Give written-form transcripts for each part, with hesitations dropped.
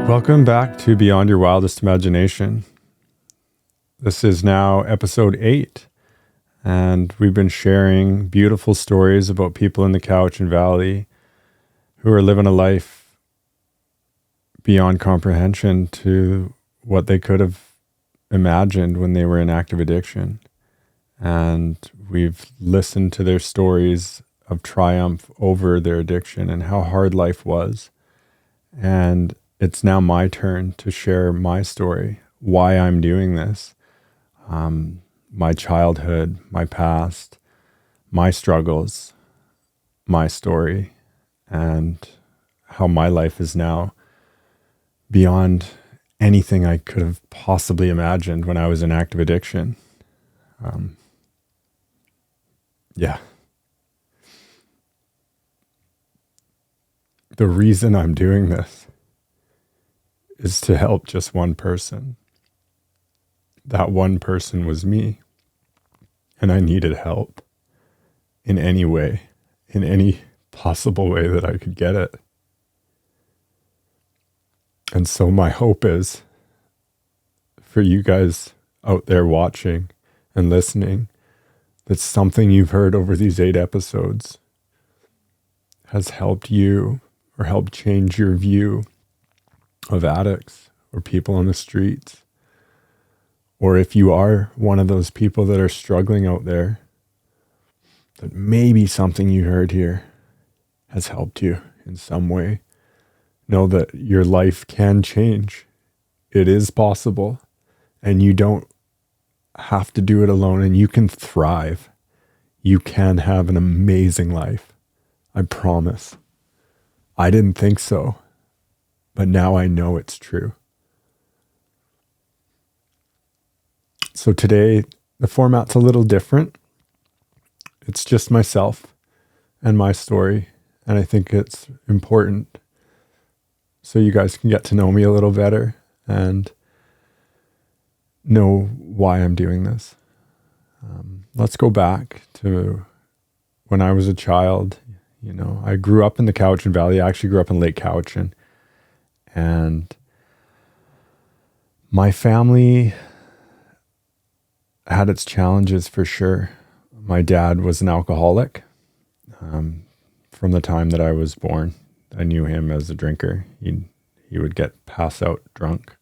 Welcome back to Beyond Your Wildest Imagination. This is now episode 8, and we've been sharing beautiful stories about people in the Cowichan Valley who are living a life beyond comprehension to what they could have imagined when they were in active addiction. And we've listened to their stories of triumph over their addiction and how hard life was. And it's now my turn to share my story, why I'm doing this, my childhood, my past, my struggles, my story, and how my life is now beyond anything I could have possibly imagined when I was in active addiction. The reason I'm doing this is to help just one person. That one person was me, and I needed help in any way, in any possible way that I could get it. And so my hope is for you guys out there watching and listening, that something you've heard over these 8 episodes has helped you or helped change your view of addicts or people on the streets. Or if you are one of those people that are struggling out there, that maybe something you heard here has helped you in some way. Know that your life can change. It is possible, and you don't have to do it alone, and you can thrive. You can have an amazing life. I promise. I didn't think so, but now I know it's true. So today, the format's a little different. It's just myself and my story, and I think it's important so you guys can get to know me a little better and know why I'm doing this. Let's go back to when I was a child. You know, I grew up in the Cowichan Valley. I actually grew up in Lake Cowichan. And my family had its challenges for sure. My dad was an alcoholic from the time that I was born. I knew him as a drinker. He would get pass out drunk.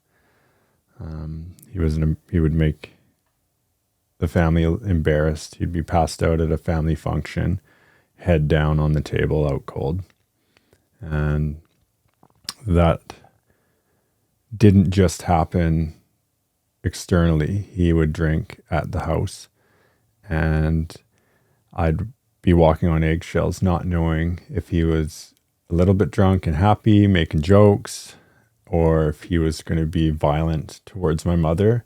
He would make the family embarrassed. He'd be passed out at a family function, head down on the table, out cold. And that didn't just happen externally. He would drink at the house, and I'd be walking on eggshells, not knowing if he was a little bit drunk and happy, making jokes, or if he was going to be violent towards my mother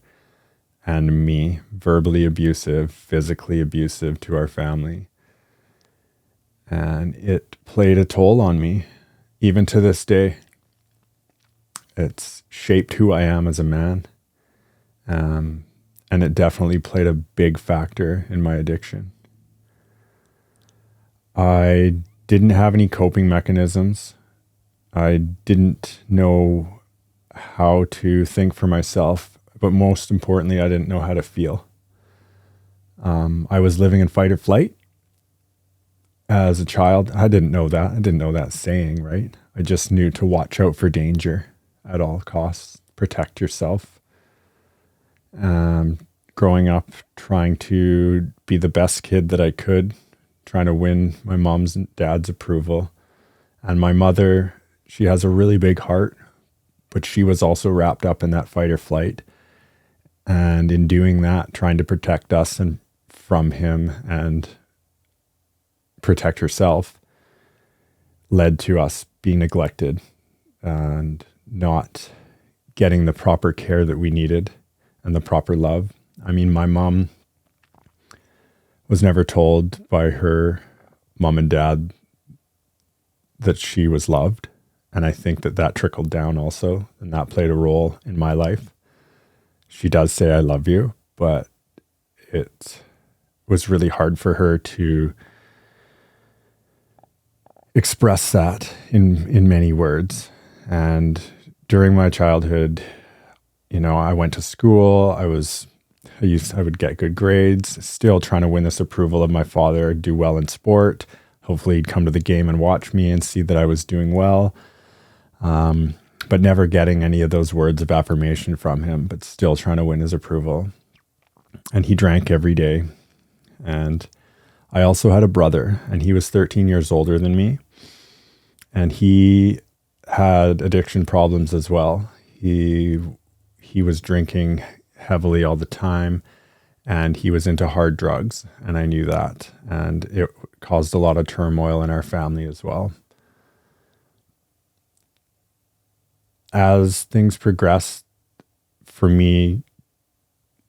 and me, verbally abusive, physically abusive to our family. And it played a toll on me, even to this day. It's shaped who I am as a man. And it definitely played a big factor in my addiction. I didn't have any coping mechanisms. I didn't know how to think for myself, but most importantly, I didn't know how to feel. I was living in fight or flight as a child. I didn't know that. I didn't know that saying, right? I just knew to watch out for danger at all costs, protect yourself. Growing up, trying to be the best kid that I could, trying to win my mom's and dad's approval. And my mother, she has a really big heart, but she was also wrapped up in that fight or flight. And in doing that, trying to protect us and from him and protect herself, led to us being neglected and not getting the proper care that we needed and the proper love. I mean, my mom was never told by her mom and dad that she was loved. And I think that trickled down also, and that played a role in my life. She does say, "I love you," but it was really hard for her to express that in many words. And during my childhood, I went to school. I would get good grades, still trying to win this approval of my father, do well in sport. Hopefully he'd come to the game and watch me and see that I was doing well. But never getting any of those words of affirmation from him, but still trying to win his approval. And he drank every day. And I also had a brother, and he was 13 years older than me. And he had addiction problems as well. He was drinking heavily all the time, and he was into hard drugs, and I knew that. And it caused a lot of turmoil in our family as well. As things progressed for me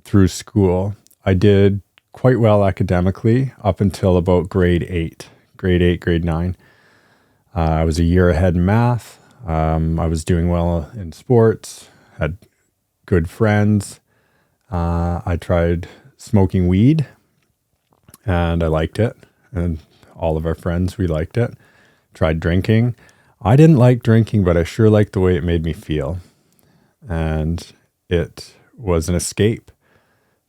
through school, I did quite well academically up until about grade 8, grade 9. I was a year ahead in math. I was doing well in sports, had good friends. I tried smoking weed, and I liked it. And all of our friends, we liked it. Tried drinking. I didn't like drinking, but I sure liked the way it made me feel. And it was an escape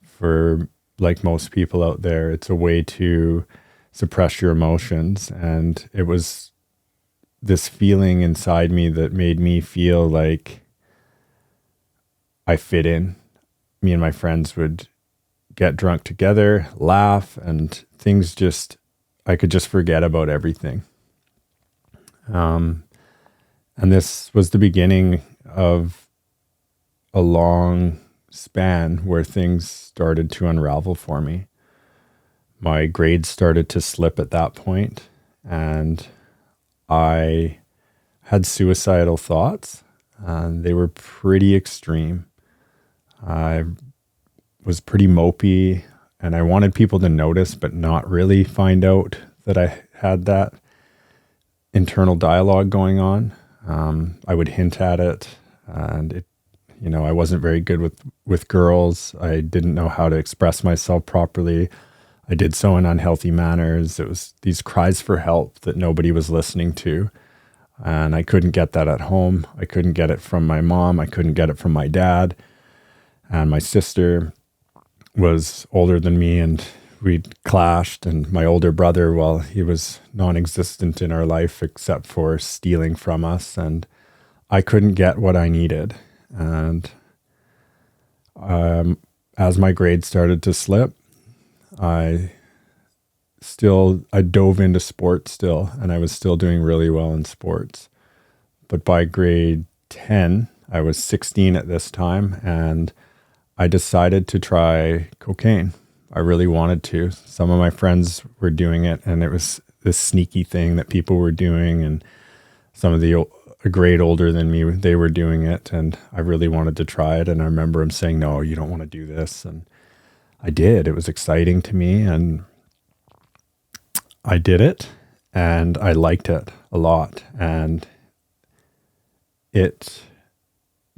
for, like most people out there. It's a way to suppress your emotions. And it was this feeling inside me that made me feel like I fit in. Me and my friends would get drunk together, laugh, and things I could just forget about everything. And this was the beginning of a long span where things started to unravel for me. My grades started to slip at that point, and I had suicidal thoughts. They were pretty extreme. I was pretty mopey, and I wanted people to notice, but not really find out that I had that internal dialogue going on. I would hint at it, and I wasn't very good with girls. I didn't know how to express myself properly. I did so in unhealthy manners. It was these cries for help that nobody was listening to. And I couldn't get that at home. I couldn't get it from my mom. I couldn't get it from my dad. And my sister was older than me, and we clashed. And my older brother, well, he was non-existent in our life except for stealing from us. And I couldn't get what I needed. And as my grades started to slip, I dove into sports still, and I was still doing really well in sports. But by grade 10, I was 16 at this time, and I decided to try cocaine. I really wanted to. Some of my friends were doing it, and it was this sneaky thing that people were doing, and some of a grade older than me, they were doing it, and I really wanted to try it. And I remember him saying, "No, you don't want to do this." And I did. It was exciting to me, and I did it, and I liked it a lot. And it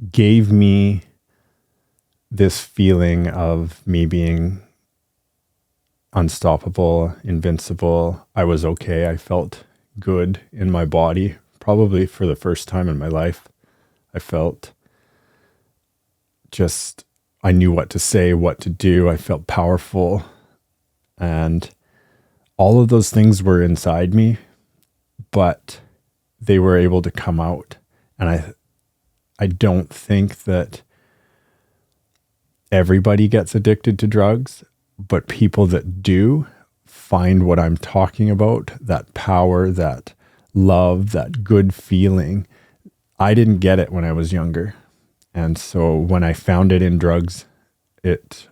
gave me this feeling of me being unstoppable, invincible. I was okay. I felt good in my body. Probably for the first time in my life, I felt I knew what to say, what to do. I felt powerful. And all of those things were inside me, but they were able to come out. And I don't think that everybody gets addicted to drugs, but people that do find what I'm talking about, that power, that love, that good feeling. I didn't get it when I was younger. And so when I found it in drugs,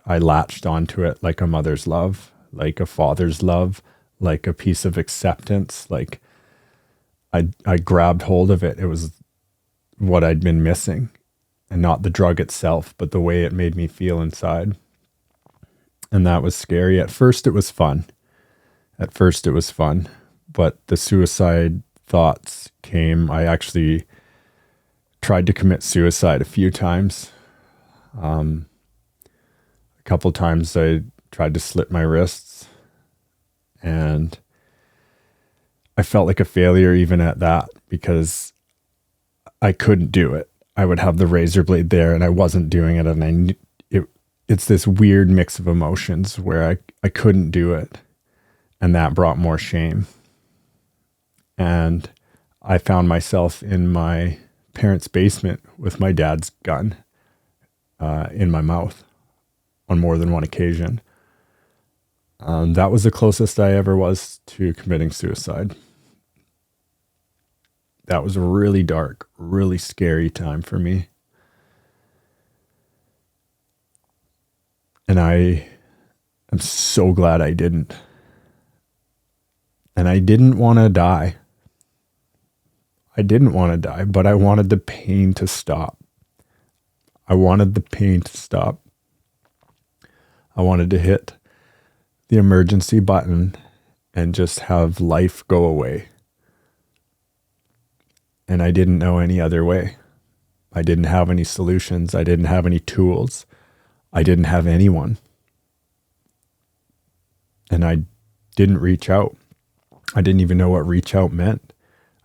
I latched onto it like a mother's love, like a father's love, like a piece of acceptance. Like I grabbed hold of it. It was what I'd been missing, and not the drug itself, but the way it made me feel inside. And that was scary. At first it was fun. But the suicide thoughts came. I actually tried to commit suicide a few times. A couple times I tried to slit my wrists. And I felt like a failure even at that because I couldn't do it. I would have the razor blade there and I wasn't doing it. And it's this weird mix of emotions where I couldn't do it. And that brought more shame. And I found myself in my parents' basement with my dad's gun in my mouth on more than one occasion. That was the closest I ever was to committing suicide. That was a really dark, really scary time for me. And I am so glad I didn't. And I didn't want to die. But I wanted the pain to stop. I wanted to hit the emergency button and just have life go away. And I didn't know any other way. I didn't have any solutions. I didn't have any tools. I didn't have anyone. And I didn't reach out. I didn't even know what reach out meant.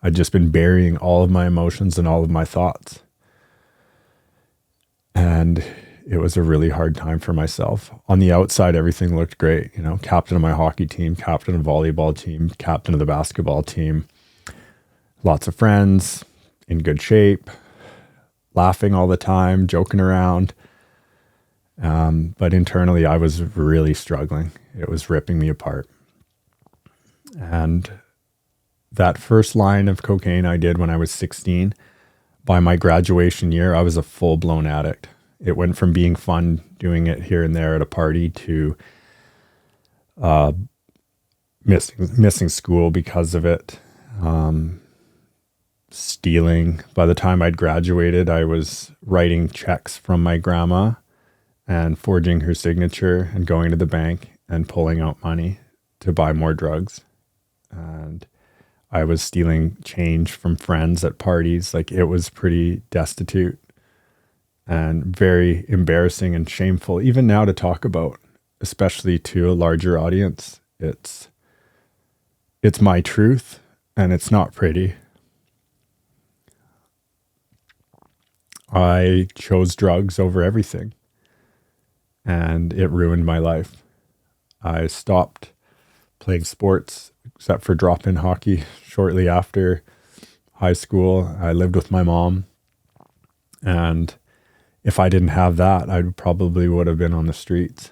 I'd just been burying all of my emotions and all of my thoughts. And it was a really hard time for myself. On the outside, everything looked great. You know, captain of my hockey team, captain of the volleyball team, captain of the basketball team. Lots of friends, in good shape, laughing all the time, joking around. But internally, I was really struggling. It was ripping me apart. And that first line of cocaine I did when I was 16, by my graduation year, I was a full-blown addict. It went from being fun doing it here and there at a party to missing school because of it, stealing. By the time I'd graduated, I was writing checks from my grandma and forging her signature and going to the bank and pulling out money to buy more drugs. And I was stealing change from friends at parties. Like, it was pretty destitute and very embarrassing and shameful, even now to talk about, especially to a larger audience. It's my truth, and it's not pretty. I chose drugs over everything, and it ruined my life. I stopped playing sports, except for drop-in hockey shortly after high school. I lived with my mom, and if I didn't have that, I probably would have been on the streets.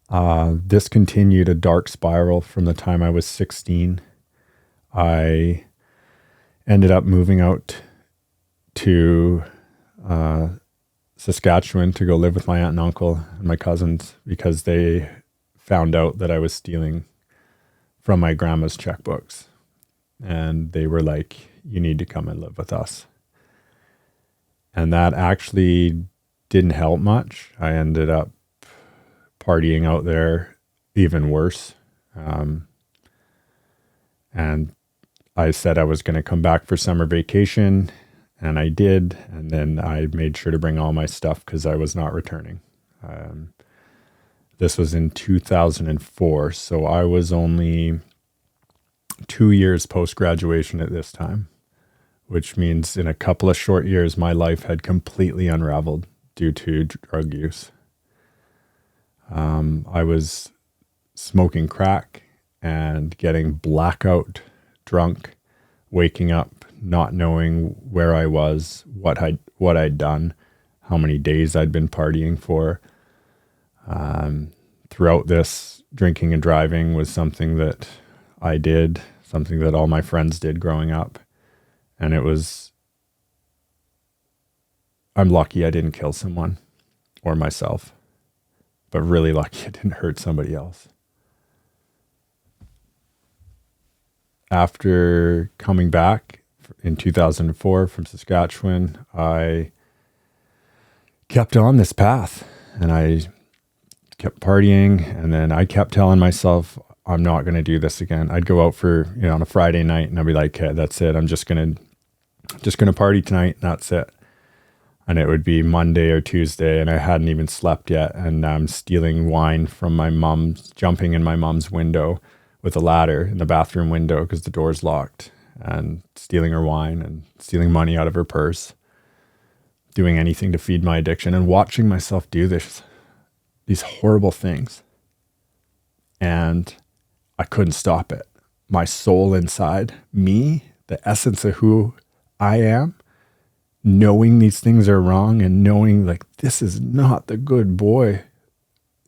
This continued a dark spiral from the time I was 16. I ended up moving out to Saskatchewan to go live with my aunt and uncle and my cousins because they found out that I was stealing from my grandma's checkbooks. And they were like, you need to come and live with us. And that actually didn't help much. I ended up partying out there even worse. And I said I was going to come back for summer vacation, and I did. And then I made sure to bring all my stuff because I was not returning. This was in 2004, so I was only 2 years post-graduation at this time, which means in a couple of short years, my life had completely unraveled due to drug use. I was smoking crack and getting blackout drunk, waking up, not knowing where I was, what I'd done, how many days I'd been partying for. Throughout this, drinking and driving was something that I did, something that all my friends did growing up. And I'm lucky I didn't kill someone or myself, but really lucky I didn't hurt somebody else. After coming back in 2004 from Saskatchewan, I kept on this path and I kept partying, and then I kept telling myself, I'm not going to do this again. I'd go out for, on a Friday night and I'd be like, okay, that's it. I'm just going to party tonight. And that's it. And it would be Monday or Tuesday, and I hadn't even slept yet. And I'm stealing wine from my mom's, jumping in my mom's window with a ladder in the bathroom window because the door's locked, and stealing her wine and stealing money out of her purse, doing anything to feed my addiction, and watching myself do these horrible things. And I couldn't stop it. My soul inside, me, the essence of who I am, knowing these things are wrong and knowing like this is not the good boy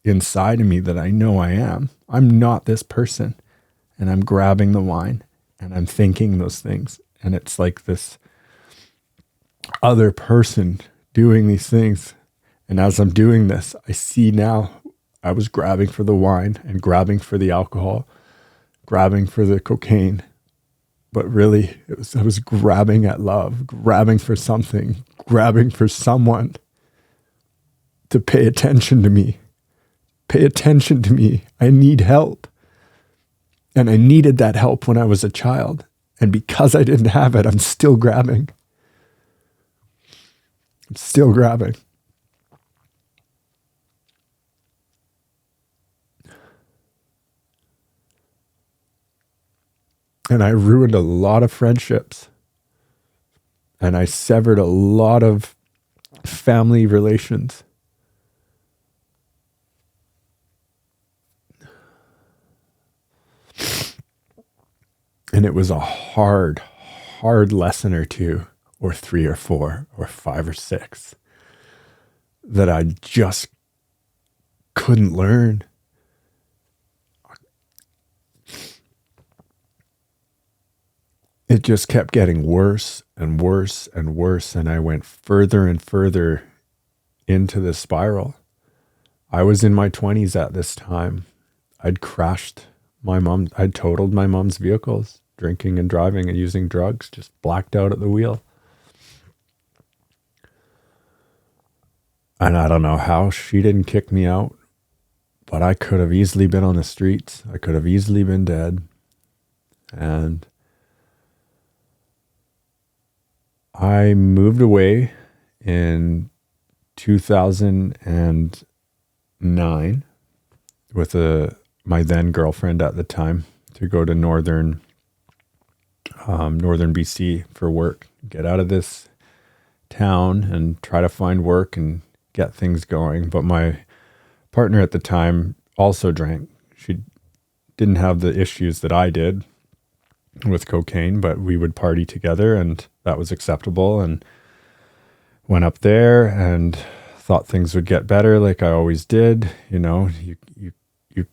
inside of me that I know I am. I'm not this person. And I'm grabbing the wine and I'm thinking those things. And it's like this other person doing these things. And as I'm doing this, I see now I was grabbing for the wine and grabbing for the alcohol, grabbing for the cocaine. But really, I was grabbing at love, grabbing for something, grabbing for someone to pay attention to me. Pay attention to me. I need help. And I needed that help when I was a child. And because I didn't have it, I'm still grabbing. I'm still grabbing. And I ruined a lot of friendships. And I severed a lot of family relations. And it was a hard lesson or two, or 3 or 4, or 5 or 6 that I just couldn't learn. It just kept getting worse and worse and worse. And I went further and further into the spiral. I was in my 20s at this time. I'd totaled my mom's vehicles, drinking and driving and using drugs, just blacked out at the wheel. And I don't know how she didn't kick me out, but I could have easily been on the streets. I could have easily been dead. And I moved away in 2009 with my then girlfriend at the time to go to northern BC for work, get out of this town and try to find work and get things going. But my partner at the time also drank. She didn't have the issues that I did with cocaine, but we would party together and that was acceptable, and went up there and thought things would get better like I always did. You know, you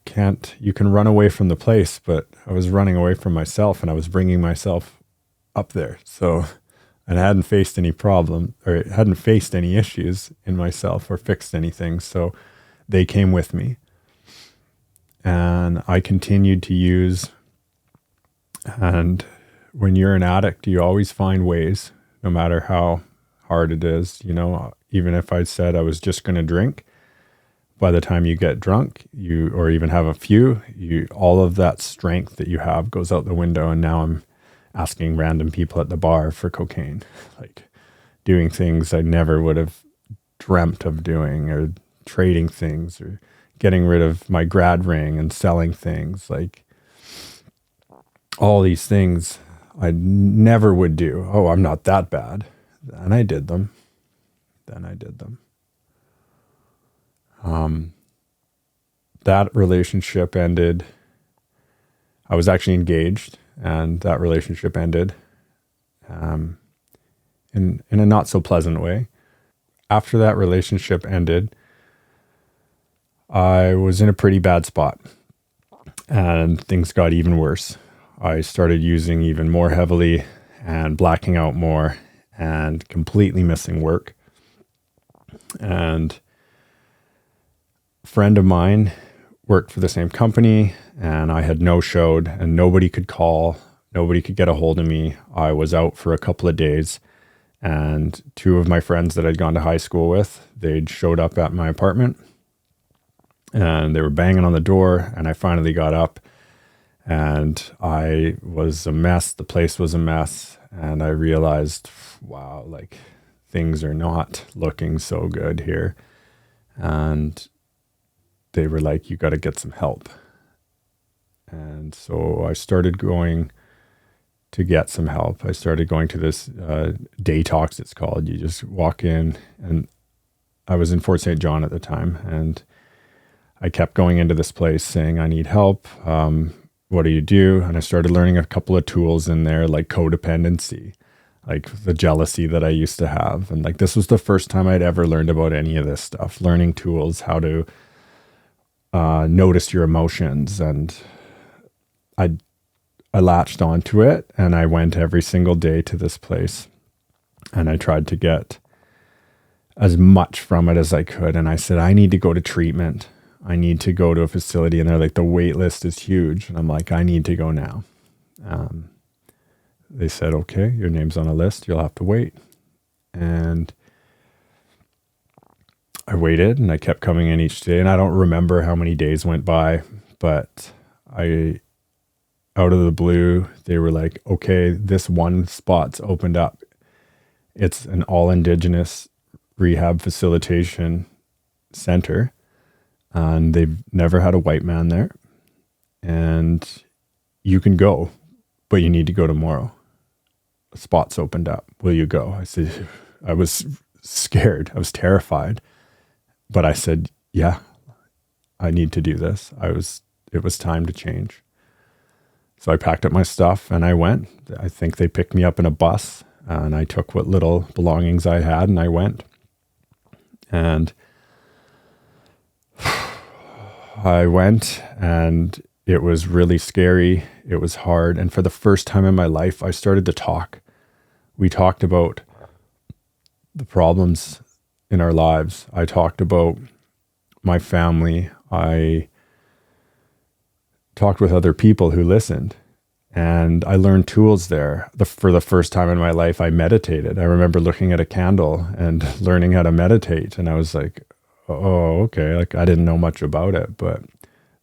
can run away from the place, but I was running away from myself and I was bringing myself up there. So, and I hadn't faced any problem or hadn't faced any issues in myself or fixed anything. So they came with me and I continued to use. And when you're an addict, you always find ways, no matter how hard it is. You know, even if I said I was just going to drink, by the time you get drunk, or even have a few, all of that strength that you have goes out the window. And now I'm asking random people at the bar for cocaine, like doing things I never would have dreamt of doing, or trading things, or getting rid of my grad ring and selling things, like all these things I never would do. Oh, I'm not that bad. And I did them. That relationship ended. I was actually engaged, and that relationship ended in a not so pleasant way. After that relationship ended, I was in a pretty bad spot, and things got even worse. I started using even more heavily and blacking out more and completely missing work. And a friend of mine worked for the same company, and I had no-showed, and nobody could call, nobody could get a hold of me. I was out for a couple of days, and 2 of my friends that I'd gone to high school with, they'd showed up at my apartment, and they were banging on the door, and I finally got up, and I was a mess. The place was a mess, and I realized, wow, like things are not looking so good here. And they were like, you got to get some help. And so I started going to get some help. I started going to this day talks, it's called. You just walk in, and I was in Fort St. John at the time, and I kept going into this place saying, I need help. What do you do? And I started learning a couple of tools in there, like codependency, like the jealousy that I used to have. And like, this was the first time I'd ever learned about any of this stuff, learning tools, how to notice your emotions. And I latched onto it, and I went every single day to this place, and I tried to get as much from it as I could. And I said, I need to go to treatment. I need to go to a facility. And they're like, the wait list is huge. And I'm like, I need to go now. They said, okay, your name's on a list. You'll have to wait. And I waited, and I kept coming in each day. And I don't remember how many days went by, but out of the blue, they were like, okay, this one spot's opened up. It's an all Indigenous rehab facilitation center, and they've never had a white man there. And you can go, but you need to go tomorrow. A spot's opened up. Will you go? I said, I was scared. I was terrified. But I said, yeah, I need to do this. It was time to change. So I packed up my stuff and I went. I think they picked me up in a bus, and I took what little belongings I had, and I went. And I went, and it was really scary. It was hard. And for the first time in my life, I started to talk. We talked about the problems in our lives. I talked about my family. I talked with other people who listened, and I learned tools there. For the first time in my life, I meditated. I remember looking at a candle and learning how to meditate, and I was like, oh, okay. Like, I didn't know much about it, but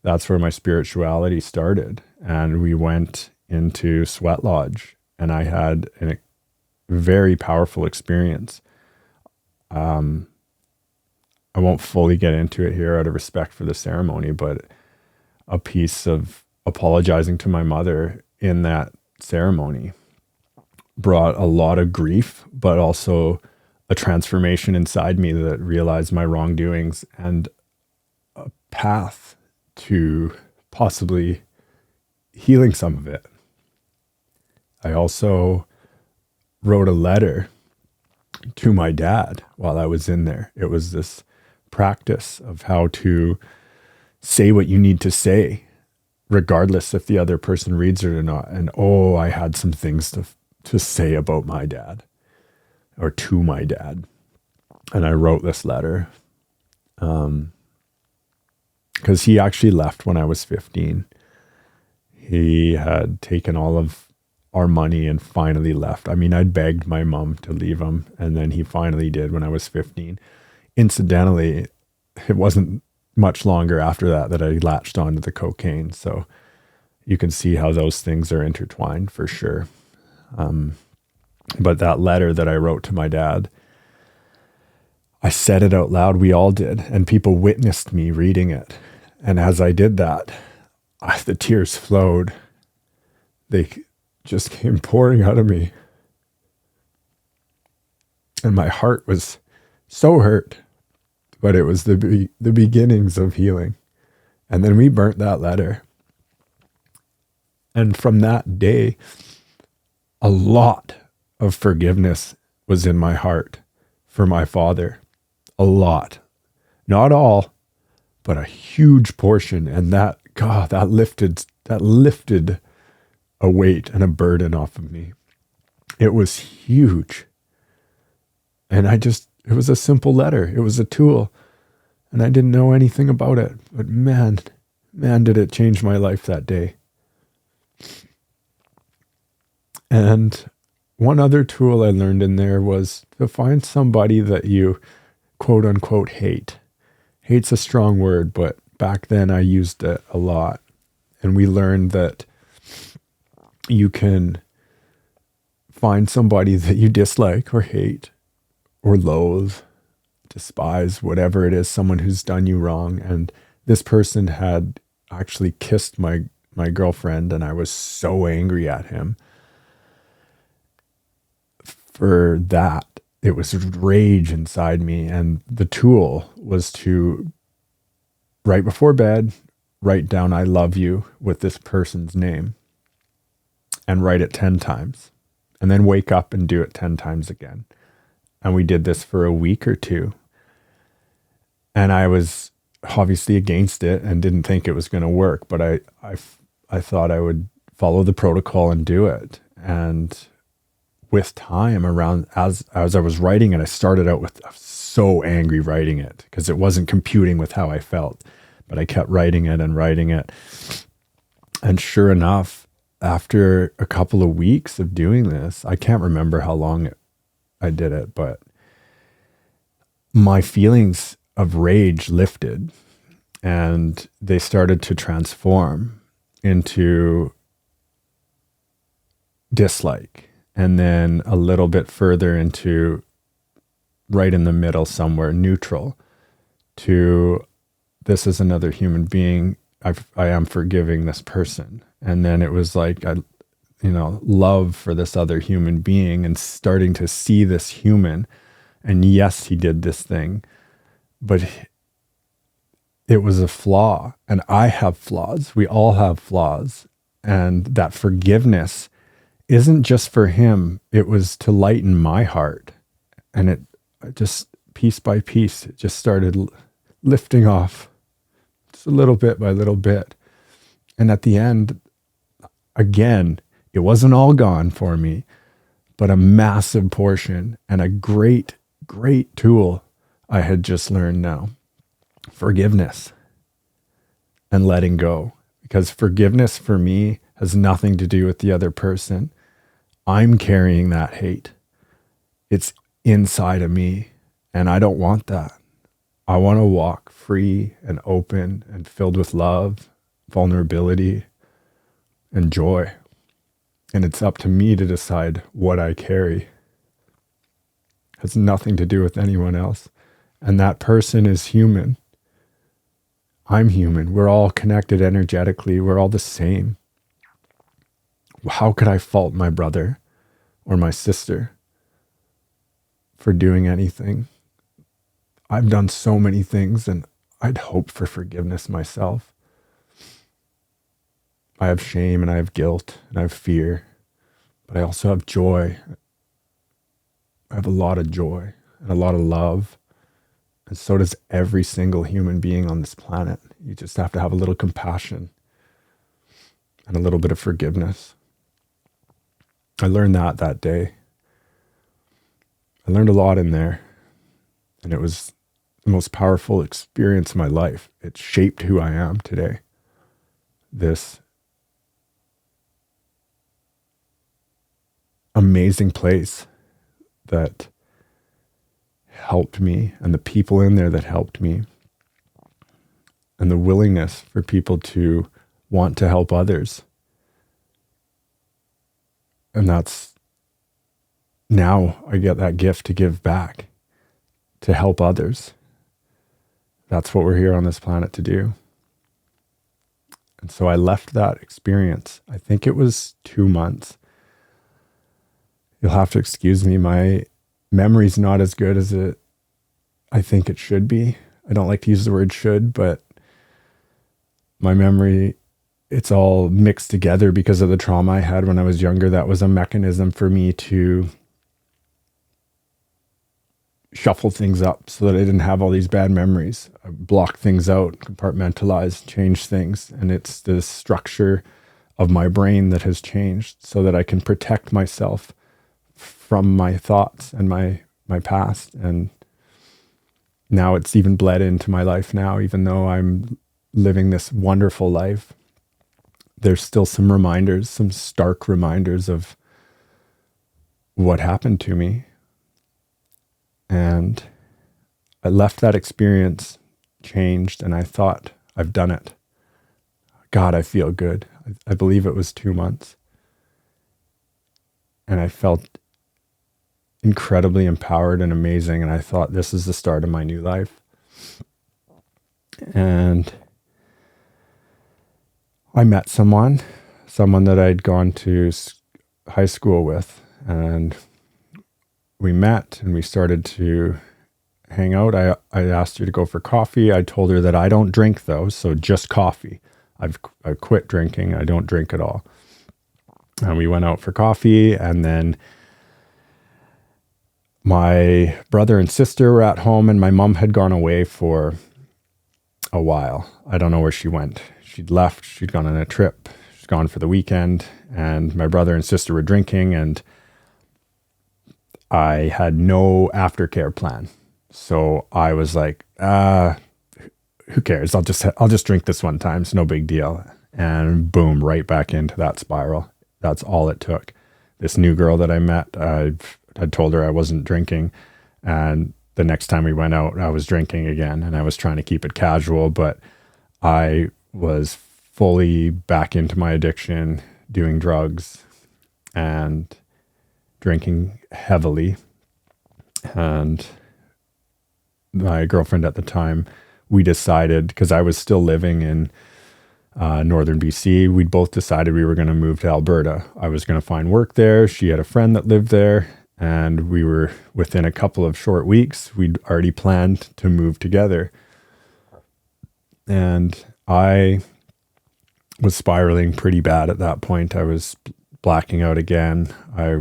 that's where my spirituality started. And we went into Sweat Lodge, and I had a very powerful experience. I won't fully get into it here out of respect for the ceremony, but a piece of apologizing to my mother in that ceremony brought a lot of grief, but also a transformation inside me that realized my wrongdoings and a path to possibly healing some of it. I also wrote a letter to my dad while I was in there. It was this practice of how to say what you need to say, regardless if the other person reads it or not. And I had some things to say about my dad, or to my dad. And I wrote this letter because he actually left when I was 15. He had taken all of our money and finally left. I mean, I'd begged my mom to leave him, and then he finally did when I was 15. Incidentally, it wasn't much longer after that I latched onto the cocaine. So you can see how those things are intertwined for sure. But that letter that I wrote to my dad, I said it out loud. We all did. And people witnessed me reading it. And as I did that, the tears flowed. They just came pouring out of me. And my heart was so hurt. But it was the beginnings of healing. And then we burnt that letter. And from that day, a lot of forgiveness was in my heart for my father. A lot. Not all, but a huge portion. And that lifted a weight and a burden off of me. It was huge. And it was a simple letter. It was a tool. And I didn't know anything about it. But man, did it change my life that day. And one other tool I learned in there was to find somebody that you quote unquote hate. Hate's a strong word, but back then I used it a lot. And we learned that you can find somebody that you dislike or hate, or loathe, despise, whatever it is, someone who's done you wrong. And this person had actually kissed my girlfriend, and I was so angry at him for that. It was rage inside me. And the tool was to, right before bed, write down "I love you" with this person's name and write it 10 times. And then wake up and do it 10 times again. And we did this for a week or two. And I was obviously against it and didn't think it was going to work, but I thought I would follow the protocol and do it. And with time, around as I was writing it, I started out with, I was so angry writing it because it wasn't computing with how I felt, but I kept writing it and writing it. And sure enough, after a couple of weeks of doing this, I can't remember how long I did it, but my feelings of rage lifted and they started to transform into dislike, and then a little bit further into right in the middle somewhere, neutral, to this is another human being. I am forgiving this person. And then it was like, love for this other human being and starting to see this human. And yes, he did this thing, but it was a flaw. And I have flaws. We all have flaws. And that forgiveness isn't just for him. It was to lighten my heart. And it just, piece by piece, it just started lifting off just a little bit by little bit. And at the end, again, it wasn't all gone for me, but a massive portion and a great, great tool I had just learned now. Forgiveness and letting go. Because forgiveness for me has nothing to do with the other person. I'm carrying that hate. It's inside of me, and I don't want that. I want to walk free and open and filled with love, vulnerability, and joy. And it's up to me to decide what I carry. It has nothing to do with anyone else. And that person is human. I'm human. We're all connected energetically. We're all the same. How could I fault my brother or my sister for doing anything? I've done so many things, and I'd hope for forgiveness myself. I have shame and I have guilt and I have fear, but I also have joy. I have a lot of joy and a lot of love. And so does every single human being on this planet. You just have to have a little compassion and a little bit of forgiveness. I learned that day. I learned a lot in there, and it was the most powerful experience of my life. It shaped who I am today. This amazing place that helped me, and the people in there that helped me, and the willingness for people to want to help others. And that's, now I get that gift to give back, to help others. That's what we're here on this planet to do. And so I left that experience. I think it was 2 months. You'll have to excuse me. My memory's not as good as I think it should be. I don't like to use the word should, but my memory, it's all mixed together because of the trauma I had when I was younger. That was a mechanism for me to shuffle things up so that I didn't have all these bad memories. I block things out, compartmentalize, change things. And it's the structure of my brain that has changed so that I can protect myself from my thoughts and my past. And now it's even bled into my life now, even though I'm living this wonderful life. There's still some reminders, some stark reminders of what happened to me. And I left that experience changed, and I thought, I've done it. God, I feel good. I believe it was 2 months. And I felt incredibly empowered and amazing. And I thought, this is the start of my new life. And I met someone that I'd gone to high school with, and we met and we started to hang out. I asked her to go for coffee. I told her that I don't drink though, so just coffee. I quit drinking. I don't drink at all. And we went out for coffee, and then my brother and sister were at home, and my mom had gone away for a while. I don't know where she went. She'd left. She'd gone on a trip. She's gone for the weekend, and my brother and sister were drinking, and I had no aftercare plan. So I was like, who cares? I'll just drink this one time. It's no big deal. And boom, right back into that spiral. That's all it took. This new girl that I met, I had told her I wasn't drinking. And the next time we went out, I was drinking again, and I was trying to keep it casual, but I was fully back into my addiction, doing drugs and drinking heavily. And my girlfriend at the time, we decided, because I was still living in northern BC, we'd both decided we were going to move to Alberta. I was going to find work there. She had a friend that lived there, and we were within a couple of short weeks, we'd already planned to move together. And I was spiraling pretty bad at that point. I was blacking out again. I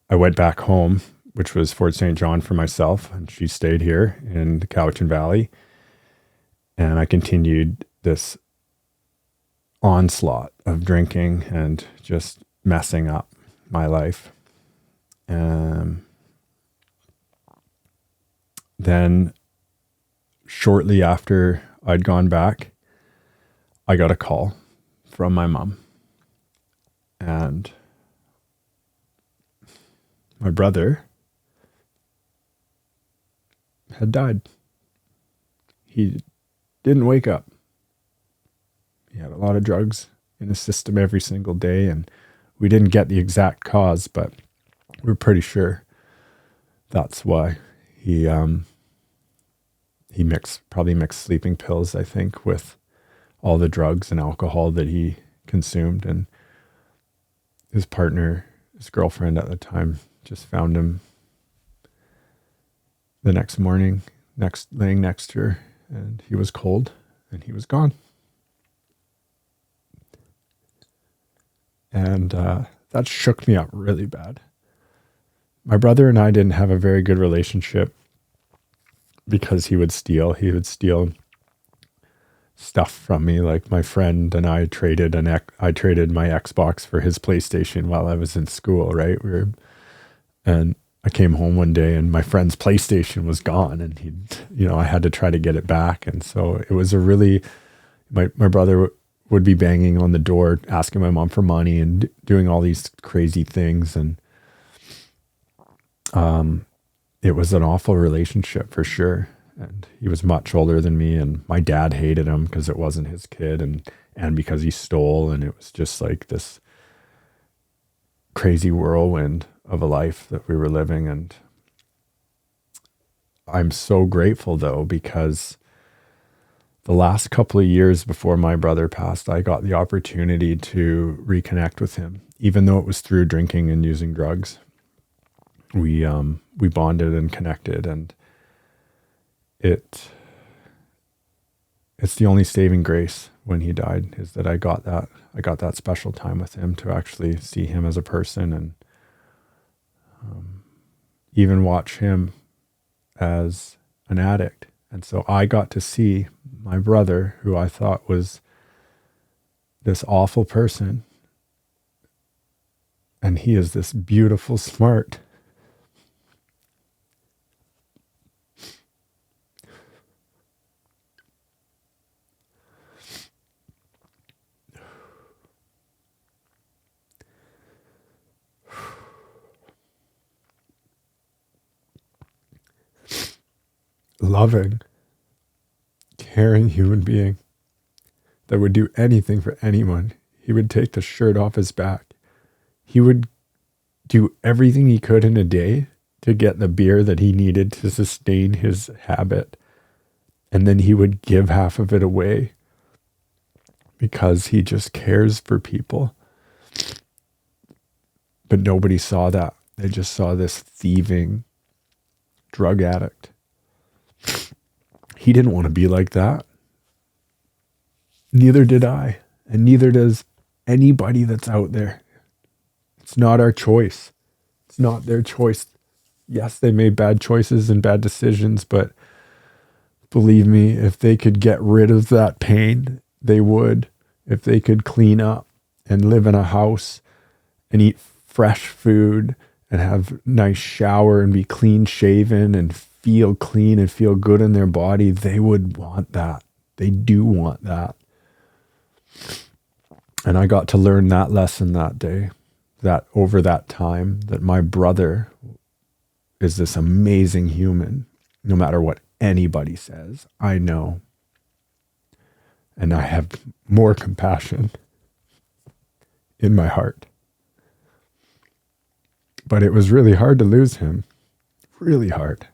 went back home, which was Fort St. John, for myself, and she stayed here in the Cowichan Valley. And I continued this onslaught of drinking and just messing up my life. Then shortly after I'd gone back, I got a call from my mom. And my brother had died. He didn't wake up. He had a lot of drugs in his system every single day, and we didn't get the exact cause, but we're pretty sure that's why. He probably mixed sleeping pills, I think, with all the drugs and alcohol that he consumed, and his partner, his girlfriend at the time, just found him the next morning, laying next to her, and he was cold and he was gone. And that shook me up really bad. My brother and I didn't have a very good relationship because he would steal. He would steal stuff from me. Like, my friend and I traded my Xbox for his PlayStation while I was in school, right? And I came home one day and my friend's PlayStation was gone, and I had to try to get it back. And so it was my brother would be banging on the door, asking my mom for money and doing all these crazy things. And it was an awful relationship for sure. And he was much older than me, and my dad hated him because it wasn't his kid, and because he stole, and it was just like this crazy whirlwind of a life that we were living. And I'm so grateful though, because the last couple of years before my brother passed, I got the opportunity to reconnect with him, even though it was through drinking and using drugs. We bonded and connected, and it's the only saving grace when he died, is that I got that special time with him to actually see him as a person, and even watch him as an addict. And so I got to see my brother, who I thought was this awful person, and he is this beautiful, smart, loving, caring human being that would do anything for anyone. He would take the shirt off his back. He would do everything he could in a day to get the beer that he needed to sustain his habit. And then he would give half of it away because he just cares for people. But nobody saw that. They just saw this thieving drug addict. He didn't want to be like that. Neither did I. And neither does anybody that's out there. It's not our choice. It's not their choice. Yes, they made bad choices and bad decisions, but believe me, if they could get rid of that pain, they would. If they could clean up and live in a house and eat fresh food and have nice shower and be clean shaven and feel clean and feel good in their body, they would want that. They do want that. And I got to learn that lesson that day, that over that time, that my brother is this amazing human, no matter what anybody says. I know. And I have more compassion in my heart. But it was really hard to lose him. Really hard.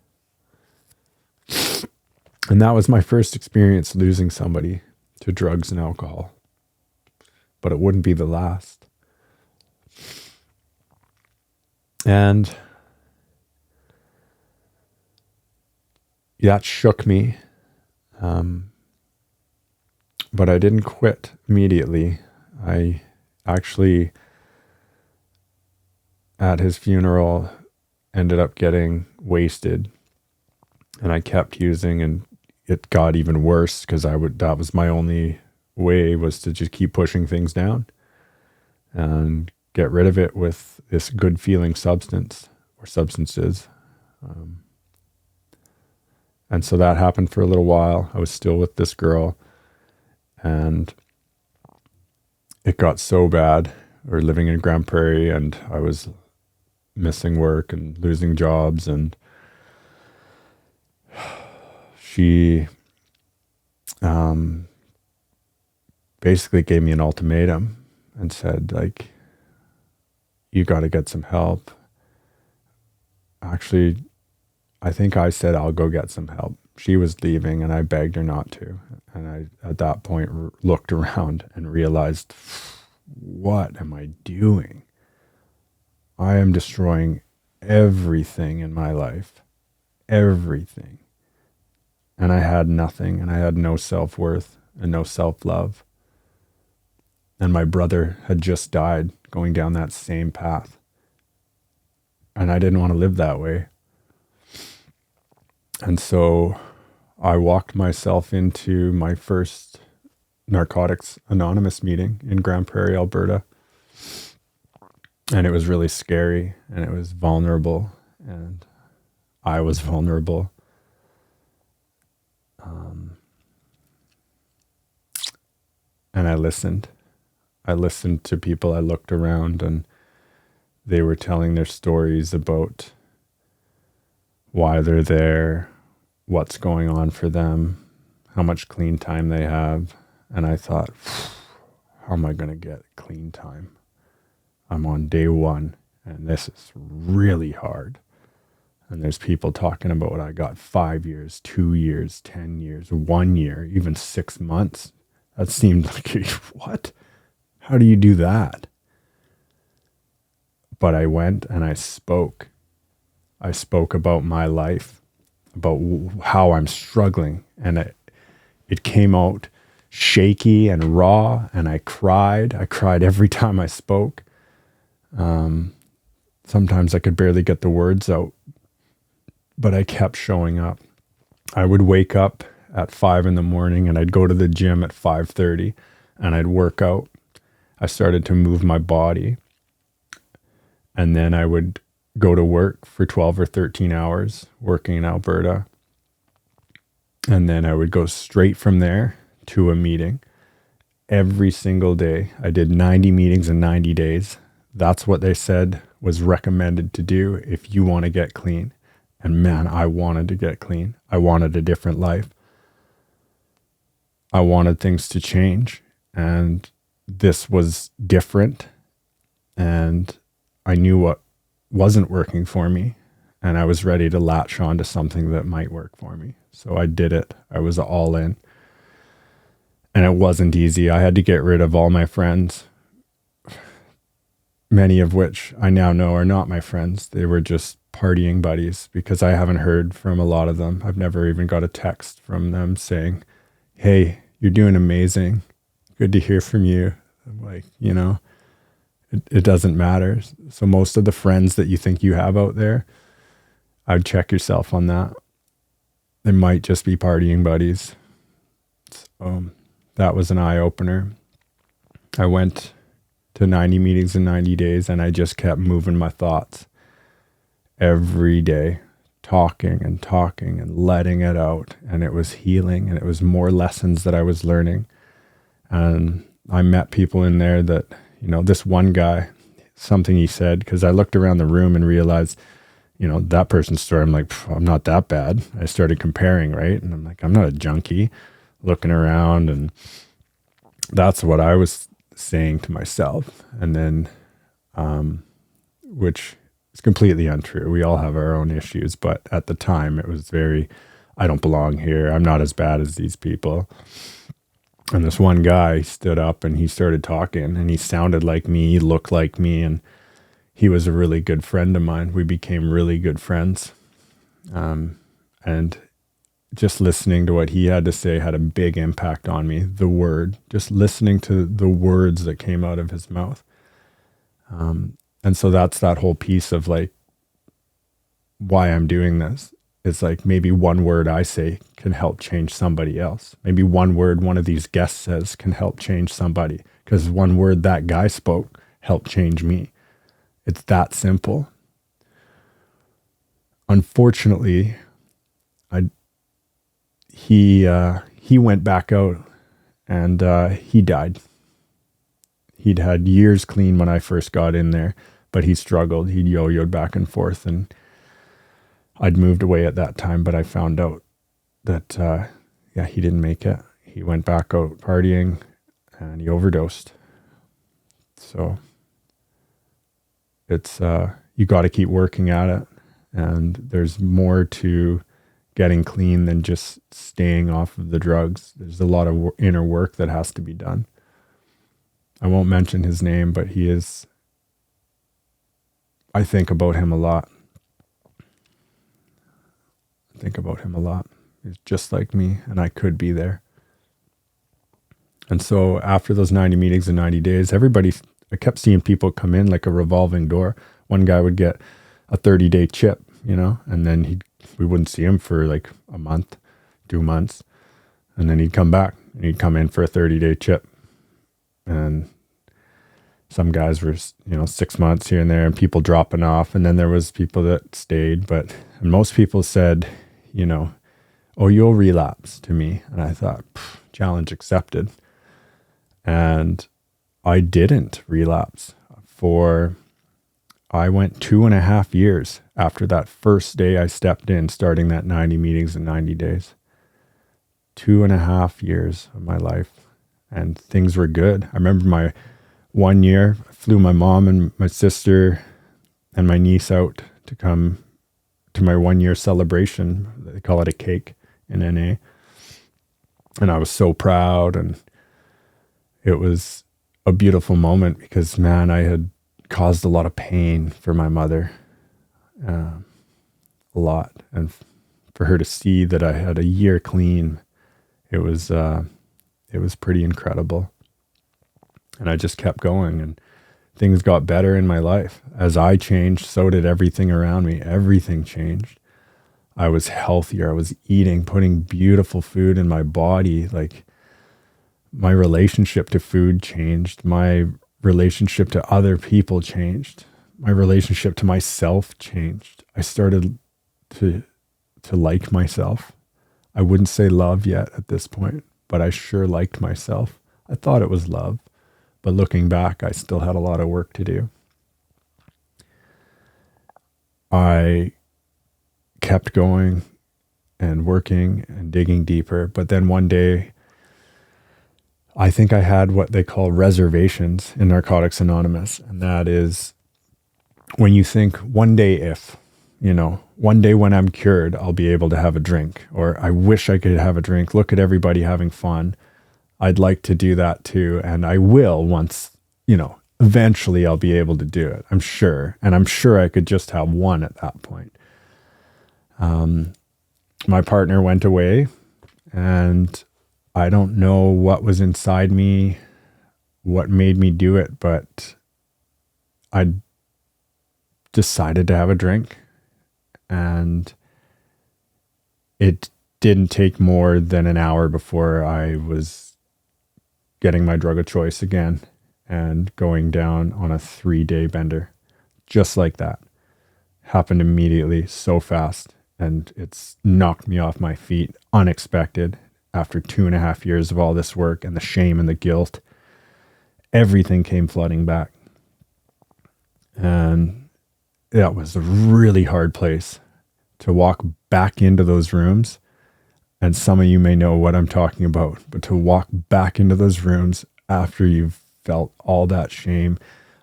And that was my first experience losing somebody to drugs and alcohol. But it wouldn't be the last. And that shook me. But I didn't quit immediately. I actually, at his funeral, ended up getting wasted. And I kept using, and it got even worse because that was my only way, was to just keep pushing things down and get rid of it with this good feeling substance or substances. And so that happened for a little while. I was still with this girl, and it got so bad. We were living in Grand Prairie, and I was missing work and losing jobs, and she basically gave me an ultimatum and said, like, you got to get some help. Actually, I think I said, I'll go get some help. She was leaving, and I begged her not to. And I, at that point, looked around and realized, what am I doing? I am destroying everything in my life. Everything. And I had nothing, and I had no self-worth and no self-love. And my brother had just died going down that same path. And I didn't want to live that way. And so I walked myself into my first Narcotics Anonymous meeting in Grand Prairie, Alberta. And it was really scary, and it was vulnerable, and I was vulnerable. And I listened. I listened to people. I looked around, and they were telling their stories about why they're there, what's going on for them, how much clean time they have. And I thought, how am I going to get clean time? I'm on day one, and this is really hard. And there's people talking about what I got 5 years, 2 years, 10 years, 1 year, even 6 months. That seemed like, what? How do you do that? But I went and I spoke. I spoke about my life, about how I'm struggling. And it came out shaky and raw, and I cried. I cried every time I spoke. Sometimes I could barely get the words out, but I kept showing up. I would wake up at 5 a.m. and I'd go to the gym at 5:30 and I'd work out. I started to move my body, and then I would go to work for 12 or 13 hours working in Alberta. And then I would go straight from there to a meeting every single day. I did 90 meetings in 90 days. That's what they said was recommended to do if you want to get clean. And man, I wanted to get clean. I wanted a different life. I wanted things to change, and this was different. And I knew what wasn't working for me, and I was ready to latch on to something that might work for me. So I did it. I was all in. And it wasn't easy. I had to get rid of all my friends, many of which I now know are not my friends. They were just partying buddies, because I haven't heard from a lot of them. I've never even got a text from them saying, hey, you're doing amazing. Good to hear from you. I'm like, it doesn't matter. So most of the friends that you think you have out there, I'd check yourself on that. They might just be partying buddies. So that was an eye-opener. I went to 90 meetings in 90 days, and I just kept moving my thoughts every day, talking and letting it out. And it was healing, and it was more lessons that I was learning. And I met people in there that, this one guy, something he said, because I looked around the room and realized, that person's story, I'm like, I'm not that bad. I started comparing, right? And I'm like, I'm not a junkie. Looking around, and that's what I was saying to myself. And then, which is completely untrue. We all have our own issues, but at the time it was very, I don't belong here. I'm not as bad as these people. And this one guy stood up and he started talking, and he sounded like me, he looked like me, and he was a really good friend of mine. We became really good friends. And just listening to what he had to say had a big impact on me. Just listening to the words that came out of his mouth. And so that's that whole piece of like why I'm doing this. It's like maybe one word I say can help change somebody else. Maybe one word one of these guests says can help change somebody, because one word that guy spoke helped change me. It's that simple. Unfortunately, he went back out, and he died. He'd had years clean when I first got in there, but he struggled. He'd yo-yoed back and forth, and I'd moved away at that time, but I found out that, he didn't make it. He went back out partying, and he overdosed. So it's, you got to keep working at it, and there's more to getting clean than just staying off of the drugs. There's a lot of inner work that has to be done. I won't mention his name, but I think about him a lot. He's just like me, and I could be there. And so after those 90 meetings in 90 days, I kept seeing people come in like a revolving door. One guy would get a 30-day chip, and then we wouldn't see him for like a month, 2 months. And then he'd come back, and he'd come in for a 30-day chip. And some guys were, 6 months here and there, and people dropping off. And then there was people that stayed, and most people said, oh, you'll relapse to me. And I thought, challenge accepted. And I didn't relapse I went 2.5 years after that first day I stepped in, starting that 90 meetings in 90 days. 2.5 years of my life, and things were good. I remember my 1 year, I flew my mom and my sister and my niece out to come to my 1 year celebration. They call it a cake in NA. And I was so proud, and it was a beautiful moment because, man, I had caused a lot of pain for my mother, a lot. And for her to see that I had a year clean, it was pretty incredible. And I just kept going, and things got better in my life. As I changed, so did everything around me. Everything changed. I was healthier. I was eating, putting beautiful food in my body. Like, my relationship to food changed. My relationship to other people changed. My relationship to myself changed. I started to like myself. I wouldn't say love yet at this point, but I sure liked myself. I thought it was love, but looking back, I still had a lot of work to do. I kept going and working and digging deeper, but then one day, I think I had what they call reservations in Narcotics Anonymous, and that is when you think one day if, one day when I'm cured, I'll be able to have a drink, or I wish I could have a drink. Look at everybody having fun. I'd like to do that too. And I will once, eventually I'll be able to do it. I'm sure. And I'm sure I could just have one at that point. My partner went away, and I don't know what was inside me, what made me do it, but I decided to have a drink, and it didn't take more than an hour before I was getting my drug of choice again and going down on a 3-day bender. Just like that. Happened immediately, so fast. And it's knocked me off my feet, unexpected, after 2.5 years of all this work and the shame and the guilt. Everything came flooding back. And that was a really hard place to walk back into those rooms. And some of you may know what I'm talking about, but to walk back into those rooms after you've felt all that shame,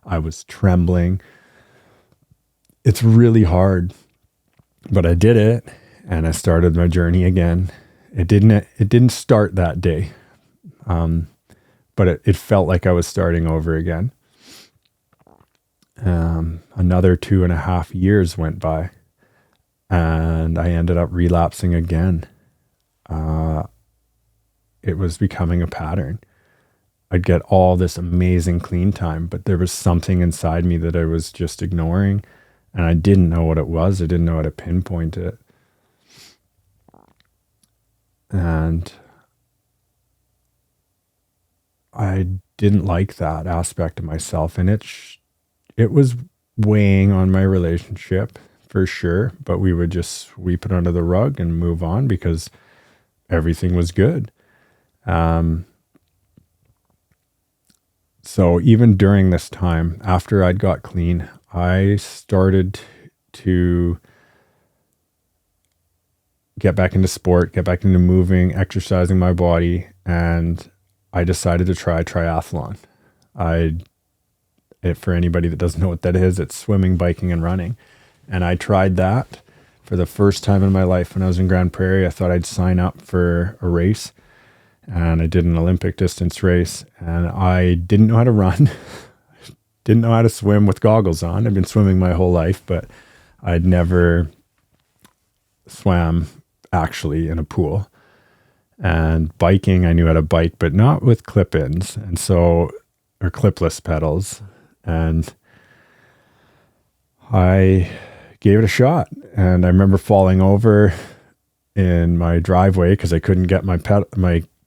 I was trembling. It's really hard. But I did it, and I started my journey again. It didn't start that day, but it felt like I was starting over again. Another 2.5 years went by, and I ended up relapsing again. It was becoming a pattern. I'd get all this amazing clean time, but there was something inside me that I was just ignoring. And I didn't know what it was. I didn't know how to pinpoint it. And I didn't like that aspect of myself. And it was weighing on my relationship for sure. But we would just sweep it under the rug and move on because everything was good. So even during this time, after I'd got clean, I started to get back into sport, get back into moving, exercising my body, and I decided to try triathlon. For anybody that doesn't know what that is, it's swimming, biking, and running. And I tried that for the first time in my life when I was in Grand Prairie. I thought I'd sign up for a race, and I did an Olympic distance race, and I didn't know how to run. Didn't know how to swim with goggles on. I've been swimming my whole life, but I'd never swam actually in a pool. And biking, I knew how to bike, but not with clip-ins, or clipless pedals. And I gave it a shot. And I remember falling over in my driveway because I couldn't get my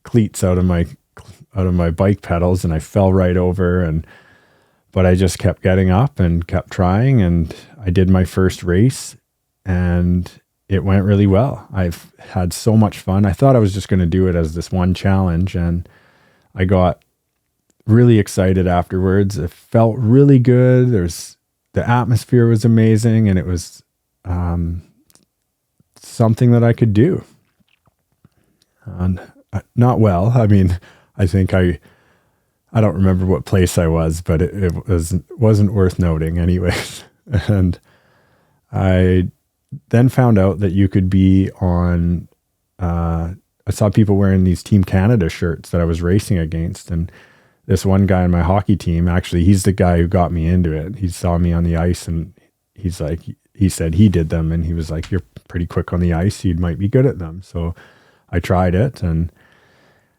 cleats out of my bike pedals, and I fell right over. But I just kept getting up and kept trying, and I did my first race, and it went really well. I've had so much fun. I thought I was just going to do it as this one challenge, and I got really excited afterwards. It felt really good. The atmosphere was amazing, and it was something that I could do. And not well. I mean, I think I don't remember what place I was, but it wasn't worth noting anyways. And I then found out that you could be on, I saw people wearing these Team Canada shirts that I was racing against. And this one guy on my hockey team, actually, he's the guy who got me into it. He saw me on the ice, and he said he did them. And he was like, "You're pretty quick on the ice. You might be good at them." So I tried it, and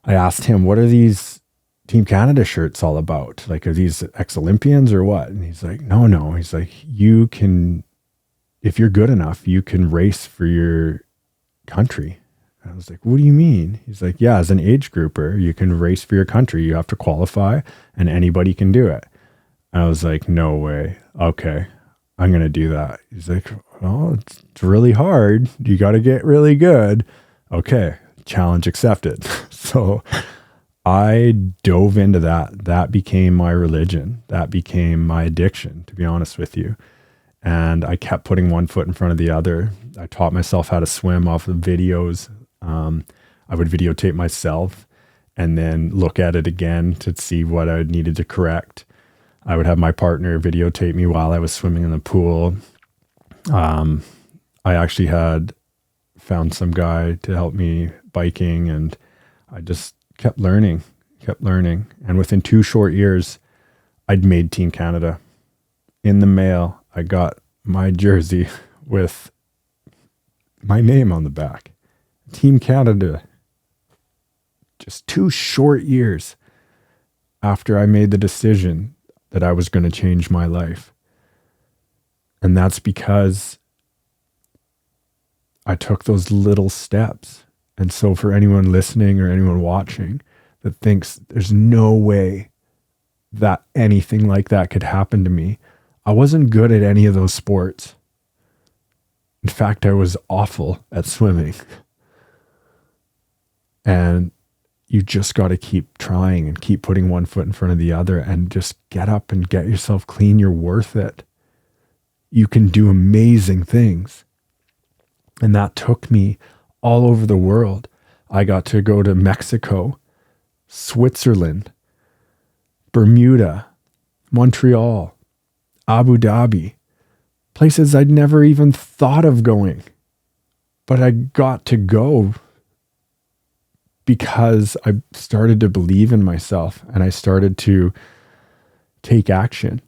I asked him, "What are these Team Canada shirts all about? Like, are these ex-Olympians or what?" And he's like, no. He's like, "You can, if you're good enough, you can race for your country." And I was like, "What do you mean?" He's like, "Yeah, as an age grouper, you can race for your country. You have to qualify, and anybody can do it." And I was like, "No way. Okay, I'm going to do that." He's like, "Well, it's really hard. You got to get really good." Okay, challenge accepted. So I dove into that. That became my religion. That became my addiction, to be honest with you. And I kept putting one foot in front of the other. I taught myself how to swim off of videos. I would videotape myself and then look at it again to see what I needed to correct. I would have my partner videotape me while I was swimming in the pool. I actually had found some guy to help me biking, and I just kept learning. And within 2 short years, I'd made Team Canada. In the mail, I got my jersey with my name on the back. Team Canada. Just 2 short years after I made the decision that I was going to change my life. And that's because I took those little steps. And so for anyone listening or anyone watching that thinks there's no way that anything like that could happen to me, I wasn't good at any of those sports. In fact, I was awful at swimming. And you just got to keep trying and keep putting one foot in front of the other and just get up and get yourself clean. You're worth it. You can do amazing things. And that took me all over the world. I got to go to Mexico, Switzerland, Bermuda, Montreal, Abu Dhabi, places I'd never even thought of going. But I got to go because I started to believe in myself and I started to take action.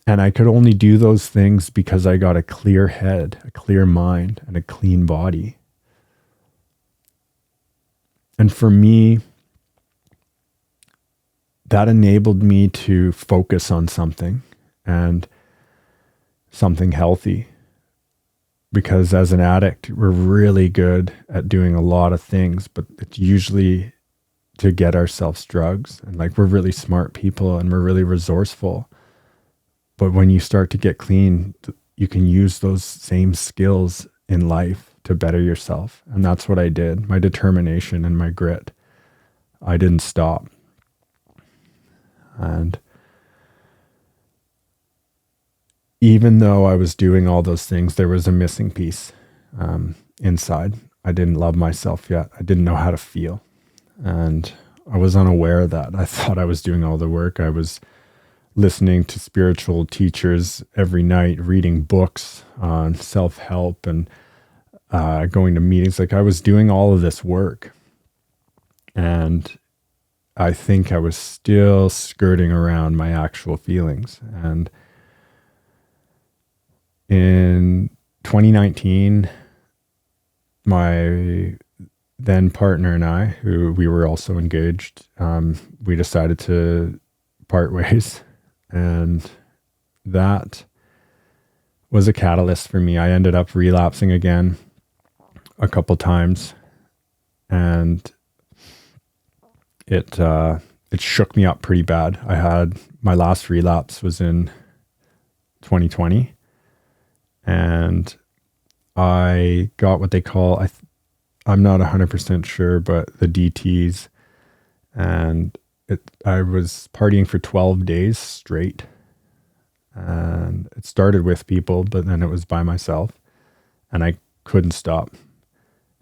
And I could only do those things because I got a clear head, a clear mind, and a clean body. And for me, that enabled me to focus on something and something healthy. Because as an addict, we're really good at doing a lot of things, but it's usually to get ourselves drugs. And like, we're really smart people and we're really resourceful. But when you start to get clean, you can use those same skills in life to better yourself. And that's what I did. My determination and my grit. I didn't stop. And even though I was doing all those things, there was a missing piece inside. I didn't love myself yet. I didn't know how to feel. And I was unaware of that. I thought I was doing all the work. I was listening to spiritual teachers every night, reading books on self-help and going to meetings. Like, I was doing all of this work. And I think I was still skirting around my actual feelings. And in 2019, my then partner and I, who we were also engaged, we decided to part ways. And that was a catalyst for me. I ended up relapsing again a couple times. And it shook me up pretty bad. I had my last relapse was in 2020. And I got what they call, I'm not 100% sure, but the DTs. And I was partying for 12 days straight. And it started with people, but then it was by myself. And I couldn't stop.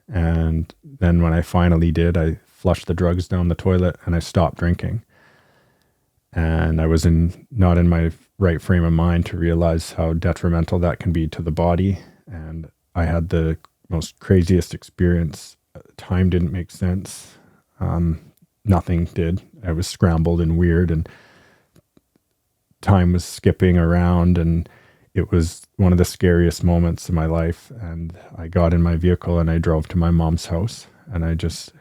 And then when I finally did, I flushed the drugs down the toilet and I stopped drinking. And I was not in my right frame of mind to realize how detrimental that can be to the body. And I had the most craziest experience. Time didn't make sense. Nothing did. I was scrambled and weird, and time was skipping around, and it was one of the scariest moments of my life. And I got in my vehicle and I drove to my mom's house, and I just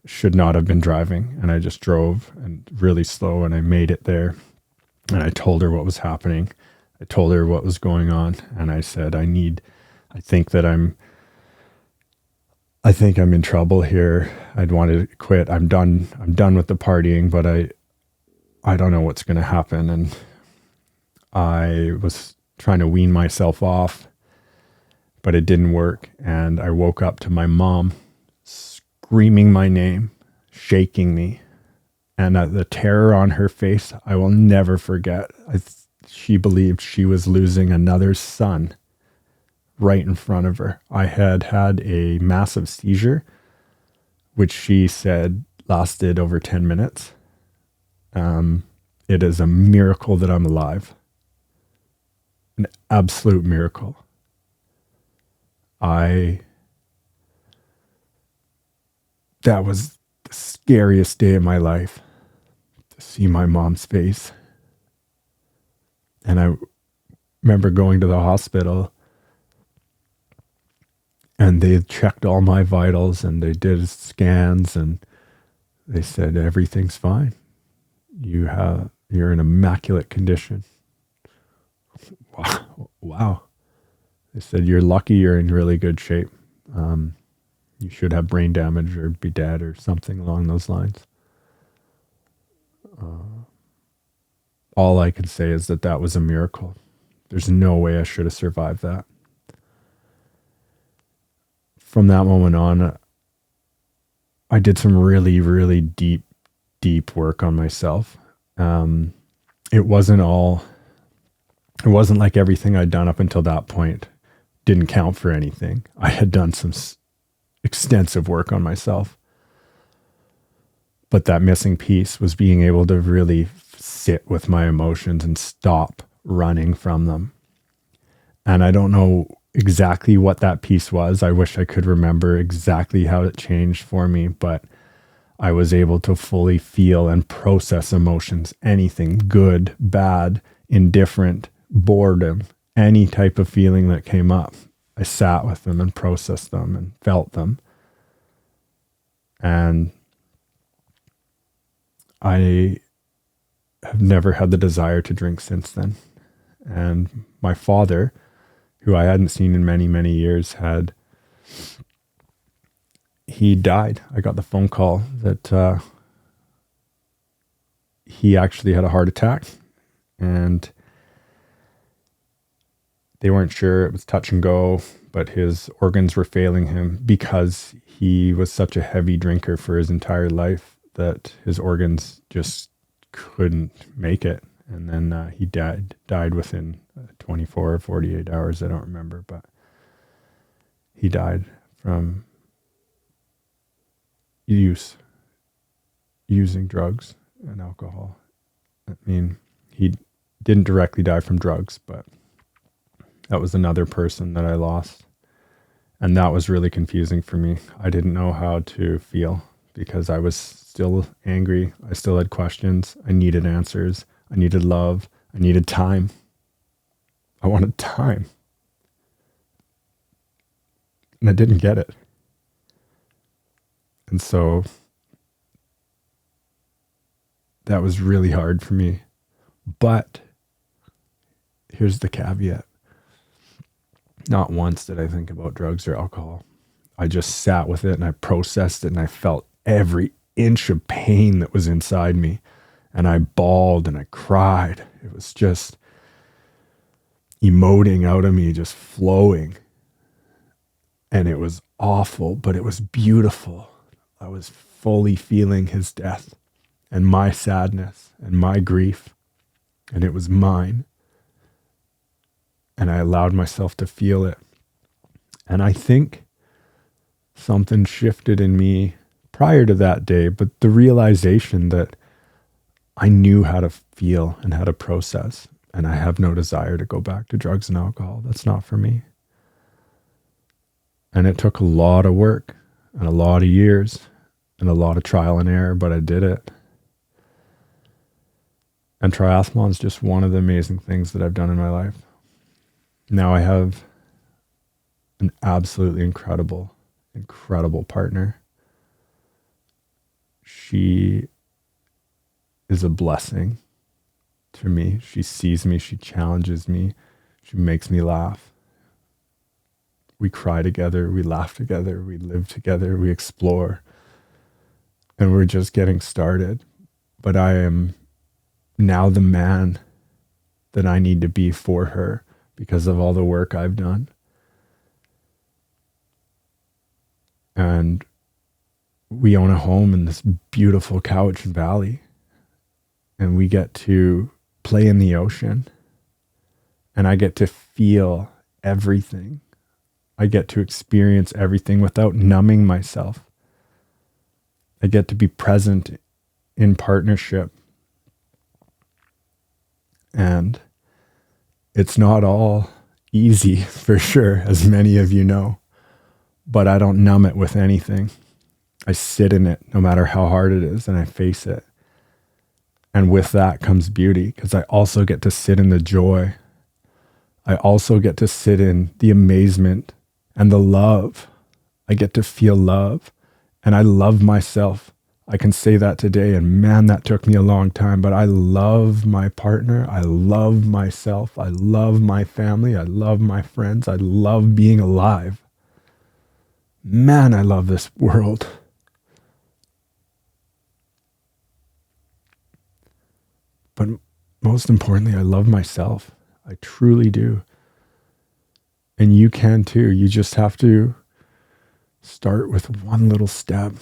should not have been driving. And I just drove and really slow, and I made it there. And I told her what was happening. I told her what was going on. And I said, I think I'm in trouble here. I'd want to quit. I'm done with the partying, but I don't know what's going to happen. And I was trying to wean myself off, but it didn't work. And I woke up to my mom screaming my name, shaking me. And the terror on her face, I will never forget. She believed she was losing another son right in front of her. I had a massive seizure, which she said lasted over 10 minutes. it is a miracle that I'm alive. An absolute miracle. That was the scariest day of my life, to see my mom's face. And I remember going to the hospital, and they checked all my vitals and they did scans, and they said, everything's fine. You're in immaculate condition. Wow. They said, you're lucky, you're in really good shape. You should have brain damage or be dead or something along those lines. All I can say is that was a miracle. There's no way I should have survived that. From that moment on, I did some really, really deep work on myself. It wasn't like everything I'd done up until that point didn't count for anything. I had done some extensive work on myself. But that missing piece was being able to really sit with my emotions and stop running from them. And I don't know exactly what that piece was. I wish I could remember exactly how it changed for me, but I was able to fully feel and process emotions, anything, good, bad, indifferent, boredom, any type of feeling that came up. I sat with them and processed them and felt them. And I have never had the desire to drink since then. And my father, who I hadn't seen in many, many years, he died. I got the phone call that he actually had a heart attack, and they weren't sure. It was touch and go, but his organs were failing him because he was such a heavy drinker for his entire life that his organs just couldn't make it. And then he died within 24 or 48 hours. I don't remember, but he died from using drugs and alcohol. I mean, he didn't directly die from drugs, but that was another person that I lost. And that was really confusing for me. I didn't know how to feel because I was still angry. I still had questions. I needed answers. I needed love. I needed time. I wanted time. And I didn't get it. And so that was really hard for me. But here's the caveat. Not once did I think about drugs or alcohol. I just sat with it and I processed it, and I felt every inch of pain that was inside me. And I bawled and I cried. It was just emoting out of me, just flowing. And it was awful, but it was beautiful. I was fully feeling his death and my sadness and my grief. And it was mine. And I allowed myself to feel it. And I think something shifted in me prior to that day, but the realization that I knew how to feel and how to process, and I have no desire to go back to drugs and alcohol. That's not for me. And it took a lot of work and a lot of years and a lot of trial and error, but I did it. And triathlon is just one of the amazing things that I've done in my life. Now I have an absolutely incredible partner. She is a blessing to me. She sees me, she challenges me, she makes me laugh. We cry together, we laugh together, we live together, we explore. And we're just getting started. But I am now the man that I need to be for her because of all the work I've done. And we own a home in this beautiful Cowichan Valley. And we get to play in the ocean. And I get to feel everything. I get to experience everything without numbing myself. I get to be present in partnership. And it's not all easy, for sure, as many of you know, but I don't numb it with anything. I sit in it no matter how hard it is, and I face it. And with that comes beauty, because I also get to sit in the joy. I also get to sit in the amazement and the love. I get to feel love, and I love myself. I can say that today, and man, that took me a long time, but I love my partner. I love myself. I love my family. I love my friends. I love being alive. Man, I love this world. But most importantly, I love myself. I truly do. And you can too. You just have to start with one little step.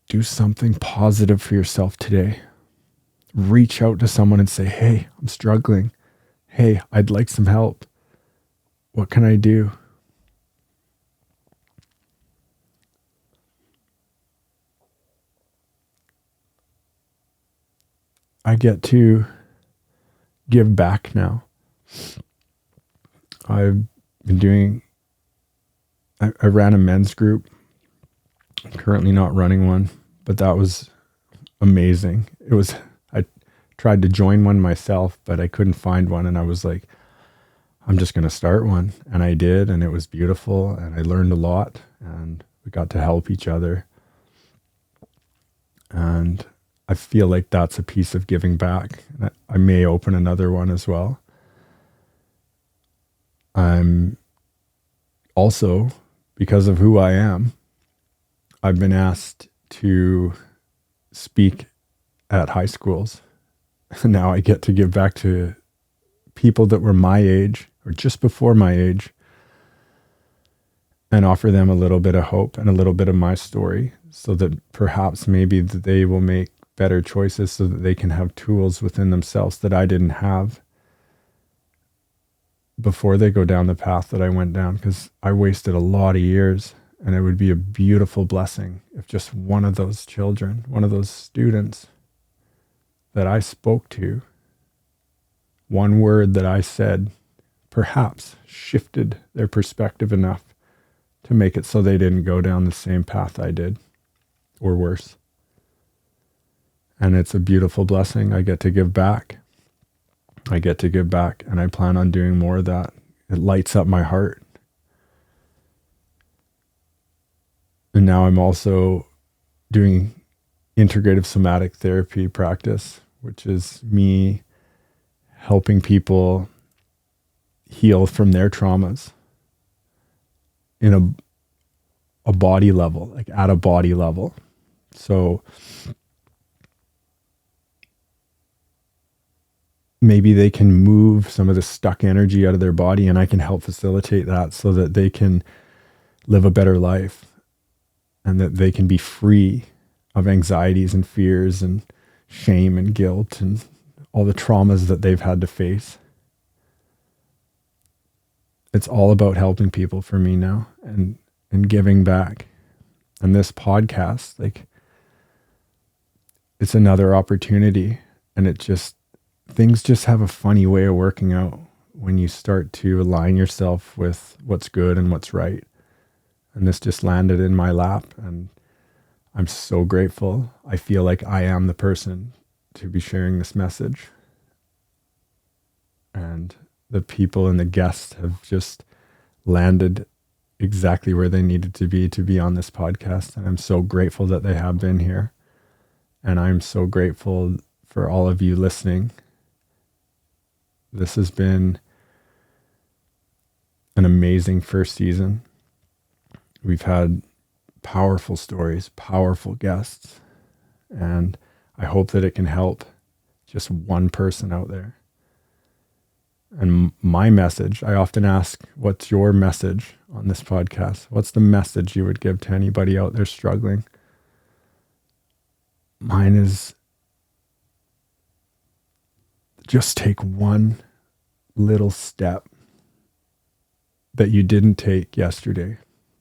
Do something positive for yourself today. Reach out to someone and say, hey, I'm struggling. Hey, I'd like some help. What can I do? I get to give back now. I've been doing, I ran a men's group. I'm currently not running one, but that was amazing. I tried to join one myself, but I couldn't find one. And I was like, I'm just going to start one. And I did. And it was beautiful. And I learned a lot, and we got to help each other. And I feel like that's a piece of giving back. I may open another one as well. I'm also, because of who I am, I've been asked to speak at high schools. Now I get to give back to people that were my age or just before my age and offer them a little bit of hope and a little bit of my story, so that perhaps maybe they will make better choices, so that they can have tools within themselves that I didn't have before they go down the path that I went down, because I wasted a lot of years. And it would be a beautiful blessing if just one of those children, one of those students that I spoke to, one word that I said, perhaps shifted their perspective enough to make it so they didn't go down the same path I did, or worse. And it's a beautiful blessing. I get to give back. I get to give back, and I plan on doing more of that. It lights up my heart. And now I'm also doing integrative somatic therapy practice, which is me helping people heal from their traumas in a body level, like at a body level. So maybe they can move some of the stuck energy out of their body, and I can help facilitate that so that they can live a better life, and that they can be free of anxieties and fears and shame and guilt and all the traumas that they've had to face. It's all about helping people for me now, and giving back. And this podcast, like, it's another opportunity, and things just have a funny way of working out when you start to align yourself with what's good and what's right. And this just landed in my lap, and I'm so grateful. I feel like I am the person to be sharing this message. And the people and the guests have just landed exactly where they needed to be on this podcast. And I'm so grateful that they have been here. And I'm so grateful for all of you listening. This has been an amazing first season. We've had powerful stories, powerful guests, and I hope that it can help just one person out there. And my message, I often ask, what's your message on this podcast? What's the message you would give to anybody out there struggling? Mine is just take one little step that you didn't take yesterday.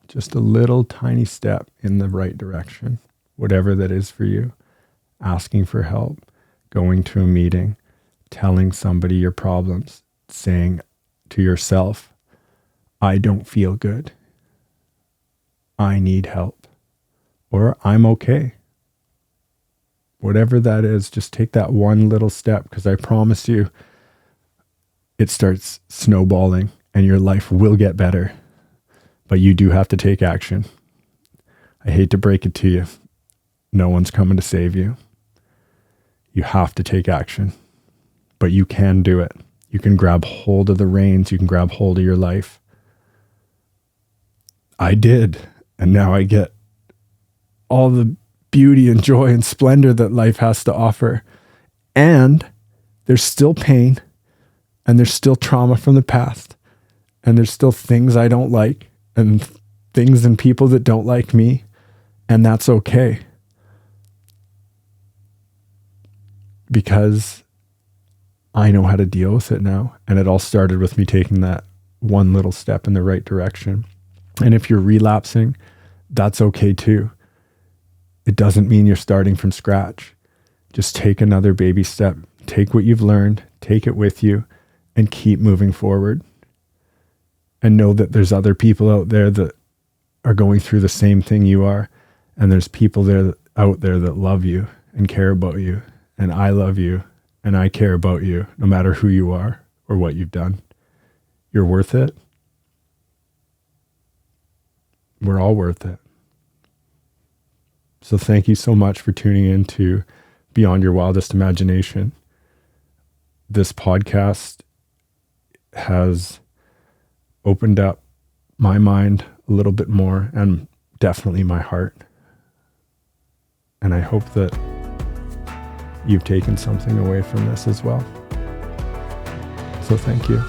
Just a little tiny step in the right direction, whatever that is for you. Asking for help, going to a meeting, telling somebody your problems, saying to yourself, I don't feel good. I need help. Or I'm okay. Whatever that is, just take that one little step, because I promise you, it starts snowballing and your life will get better. But you do have to take action. I hate to break it to you. No one's coming to save you. You have to take action. But you can do it. You can grab hold of the reins. You can grab hold of your life. I did. And now I get all the beauty and joy and splendor that life has to offer. And there's still pain. And there's still trauma from the past. And there's still things I don't like. And things and people that don't like me. And that's okay. Because I know how to deal with it now. And it all started with me taking that one little step in the right direction. And if you're relapsing, that's okay too. It doesn't mean you're starting from scratch. Just take another baby step. Take what you've learned, take it with you, and keep moving forward. And know that there's other people out there that are going through the same thing you are. And there's people out there that love you and care about you. And I love you. And I care about you, no matter who you are or what you've done. You're worth it. We're all worth it. So thank you so much for tuning in to Beyond Your Wildest Imagination. This podcast has opened up my mind a little bit more, and definitely my heart. And I hope that you've taken something away from this as well. So thank you.